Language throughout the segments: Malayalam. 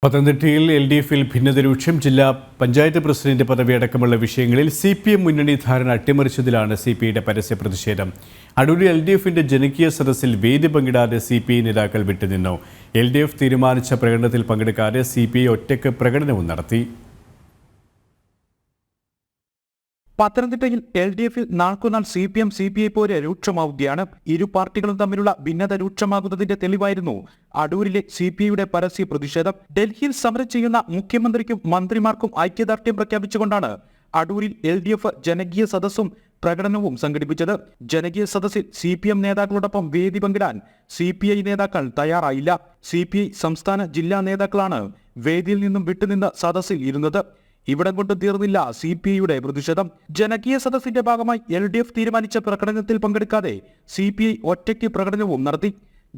പത്തനംതിട്ടയിൽ LDF-ൽ ഭിന്നത രൂക്ഷം. ജില്ലാ പഞ്ചായത്ത് പ്രസിഡന്റ് പദവി അടക്കമുള്ള വിഷയങ്ങളിൽ CPM മുന്നണി ധാരണ അട്ടിമറിച്ചതിലാണ് CPIയുടെ പരസ്യ പ്രതിഷേധം. അടൂരിൽ LDF-ന്റെ ജനകീയ സദസ്സിൽ വേദി പങ്കിടാതെ CPI നേതാക്കൾ വിട്ടുനിന്നു. LDF തീരുമാനിച്ച പ്രകടനത്തിൽ പങ്കെടുക്കാതെ CPI ഒറ്റയ്ക്ക് പ്രകടനവും നടത്തി. പത്തനംതിട്ടയിൽ LDF-ൽ നാൾക്കുനാൾ CPM CPI പോരെ രൂക്ഷമാവുകയാണ്. ഇരു പാർട്ടികളും തമ്മിലുള്ള ഭിന്നത രൂക്ഷമാകുന്നതിന്റെ തെളിവായിരുന്നു അടൂരിലെ CPIയുടെ പരസ്യ പ്രതിഷേധം. ഡൽഹിയിൽ സമരം ചെയ്യുന്ന മുഖ്യമന്ത്രിക്കും മന്ത്രിമാർക്കും ഐക്യദാർഢ്യം പ്രഖ്യാപിച്ചുകൊണ്ടാണ് അടൂരിൽ LDF ജനകീയ സദസ്സും പ്രകടനവും സംഘടിപ്പിച്ചത്. ജനകീയ സദസ്സിൽ CPM നേതാക്കളോടൊപ്പം വേദി പങ്കിടാൻ CPI നേതാക്കൾ തയ്യാറായില്ല. CPI സംസ്ഥാന ജില്ലാ നേതാക്കളാണ് വേദിയിൽ നിന്നും വിട്ടുനിന്ന് സദസ്സിൽ ഇരുന്നത്. ഇവിടം കൊണ്ട് തീർന്നില്ല CPIയുടെ പ്രതിഷേധം. ജനകീയ സദസ്സിന്റെ ഭാഗമായി LDF തീരുമാനിച്ച പ്രകടനത്തിൽ പങ്കെടുക്കാതെ CPI ഒറ്റയ്ക്ക് പ്രകടനവും നടത്തി.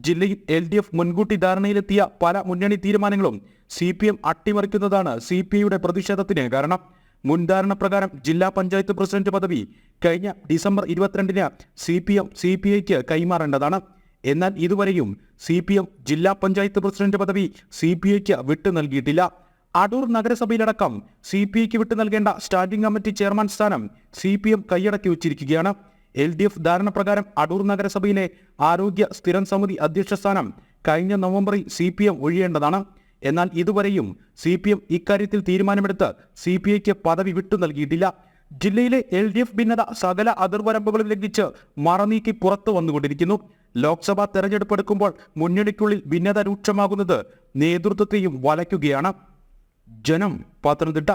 ജില്ലയിൽ LDF മുൻകൂട്ടി ധാരണയിലെത്തിയ പല മുന്നണി തീരുമാനങ്ങളും CPM അട്ടിമറിക്കുന്നതാണ് CPIയുടെ പ്രതിഷേധത്തിന് കാരണം. മുൻധാരണ പ്രകാരം ജില്ലാ പഞ്ചായത്ത് പ്രസിഡന്റ് പദവി കഴിഞ്ഞ ഡിസംബർ 22-ന് CPM CPIക്ക് കൈമാറേണ്ടതാണ്. എന്നാൽ ഇതുവരെയും CPM ജില്ലാ പഞ്ചായത്ത് പ്രസിഡന്റ് പദവി CPIക്ക് വിട്ടു നൽകിയിട്ടില്ല. അടൂർ നഗരസഭയിലടക്കം CPIക്ക് വിട്ടു നൽകേണ്ട സ്റ്റാൻഡിംഗ് കമ്മിറ്റി ചെയർമാൻ സ്ഥാനം CPM കൈയടക്കി വച്ചിരിക്കുകയാണ്. LDF ധാരണ പ്രകാരം അടൂർ നഗരസഭയിലെ ആരോഗ്യ സ്ഥിരം സമിതി അധ്യക്ഷ സ്ഥാനം കഴിഞ്ഞ നവംബറിൽ CPM ഒഴിയേണ്ടതാണ്. എന്നാൽ ഇതുവരെയും CPM ഇക്കാര്യത്തിൽ തീരുമാനമെടുത്ത് CPIക്ക് പദവി വിട്ടു നൽകിയിട്ടില്ല. ജില്ലയിലെ LDF ഭിന്നത സകല അതിർവരമ്പുകളും ലംഘിച്ച് മറനീക്കി പുറത്തു വന്നുകൊണ്ടിരിക്കുന്നു. ലോക്സഭാ തെരഞ്ഞെടുപ്പ് എടുക്കുമ്പോൾ മുന്നണിക്കുള്ളിൽ ഭിന്നത രൂക്ഷമാകുന്നത് നേതൃത്വത്തെയും വലയ്ക്കുകയാണ്. ജനം, പത്തനംതിട്ട.